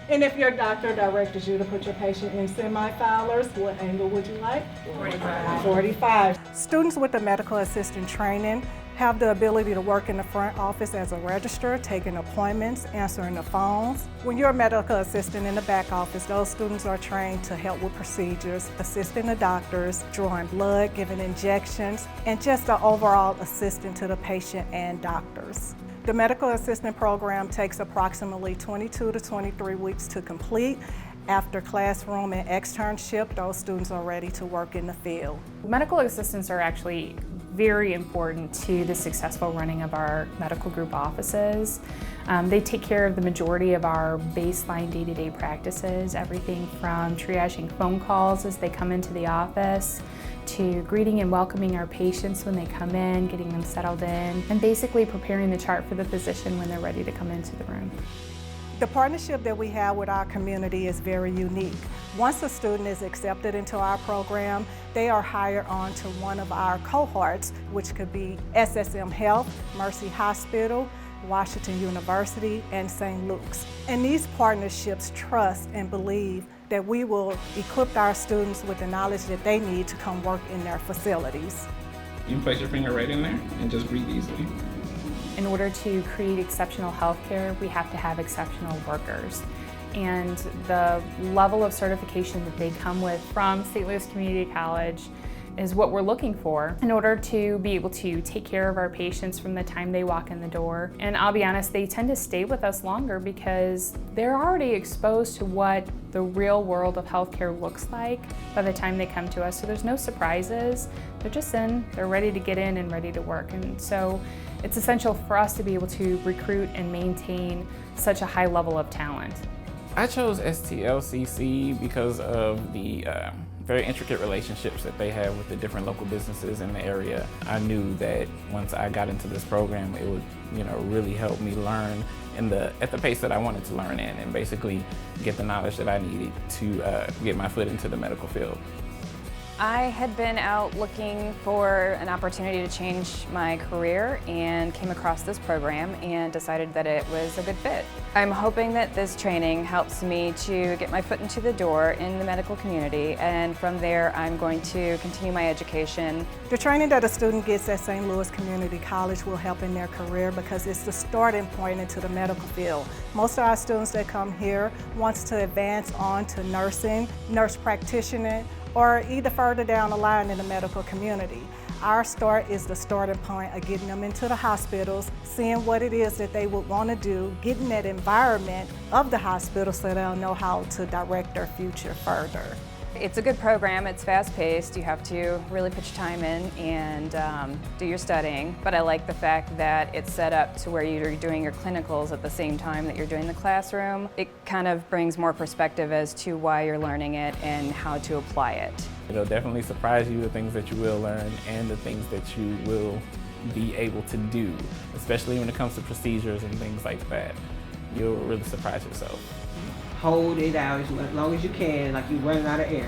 And if your doctor directed you to put your patient in semi-filers, what angle would you like? 45. 45. Students with the medical assistant training have the ability to work in the front office as a registrar, taking appointments, answering the phones. When you're a medical assistant in the back office, those students are trained to help with procedures, assisting the doctors, drawing blood, giving injections, and just an overall assistant to the patient and doctors. The medical assistant program takes approximately 22 to 23 weeks to complete. After classroom and externship, those students are ready to work in the field. Medical assistants are actually very important to the successful running of our medical group offices. They take care of the majority of our baseline day-to-day practices, everything from triaging phone calls as they come into the office, to greeting and welcoming our patients when they come in, getting them settled in, and basically preparing the chart for the physician when they're ready to come into the room. The partnership that we have with our community is very unique. Once a student is accepted into our program, they are hired on to one of our cohorts, which could be SSM Health, Mercy Hospital, Washington University, and St. Luke's. And these partnerships trust and believe that we will equip our students with the knowledge that they need to come work in their facilities. You can place your finger right in there and just breathe easily. In order to create exceptional healthcare, we have to have exceptional workers. And the level of certification that they come with from St. Louis Community College is what we're looking for in order to be able to take care of our patients from the time they walk in the door. And I'll be honest, they tend to stay with us longer because they're already exposed to what the real world of healthcare looks like by the time they come to us. So there's no surprises. They're just in, they're ready to get in and ready to work. And so it's essential for us to be able to recruit and maintain such a high level of talent. I chose STLCC because of the very intricate relationships that they have with the different local businesses in the area. I knew that once I got into this program, it would, really help me learn at the pace that I wanted to learn in, and basically get the knowledge that I needed to get my foot into the medical field. I had been out looking for an opportunity to change my career and came across this program and decided that it was a good fit. I'm hoping that this training helps me to get my foot into the door in the medical community, and from there I'm going to continue my education. The training that a student gets at St. Louis Community College will help in their career because it's the starting point into the medical field. Most of our students that come here wants to advance on to nursing, nurse practitioner, or either further down the line in the medical community. Our start is the starting point of getting them into the hospitals, seeing what it is that they would want to do, getting that environment of the hospital so they'll know how to direct their future further. It's a good program, it's fast-paced, you have to really put your time in and do your studying, but I like the fact that it's set up to where you're doing your clinicals at the same time that you're doing the classroom. It kind of brings more perspective as to why you're learning it and how to apply it. It'll definitely surprise you, the things that you will learn and the things that you will be able to do, especially when it comes to procedures and things like that. You'll really surprise yourself. Hold it out as long as you can, like you're running out of air.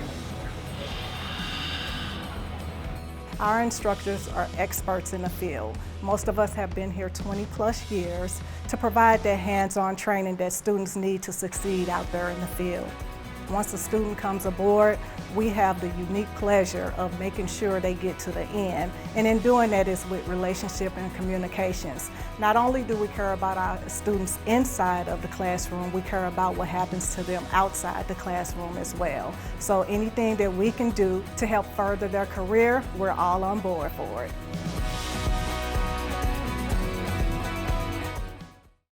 Our instructors are experts in the field. Most of us have been here 20+ years to provide that hands-on training that students need to succeed out there in the field. Once a student comes aboard, we have the unique pleasure of making sure they get to the end. And in doing that is with relationship and communications. Not only do we care about our students inside of the classroom, we care about what happens to them outside the classroom as well. So anything that we can do to help further their career, we're all on board for it.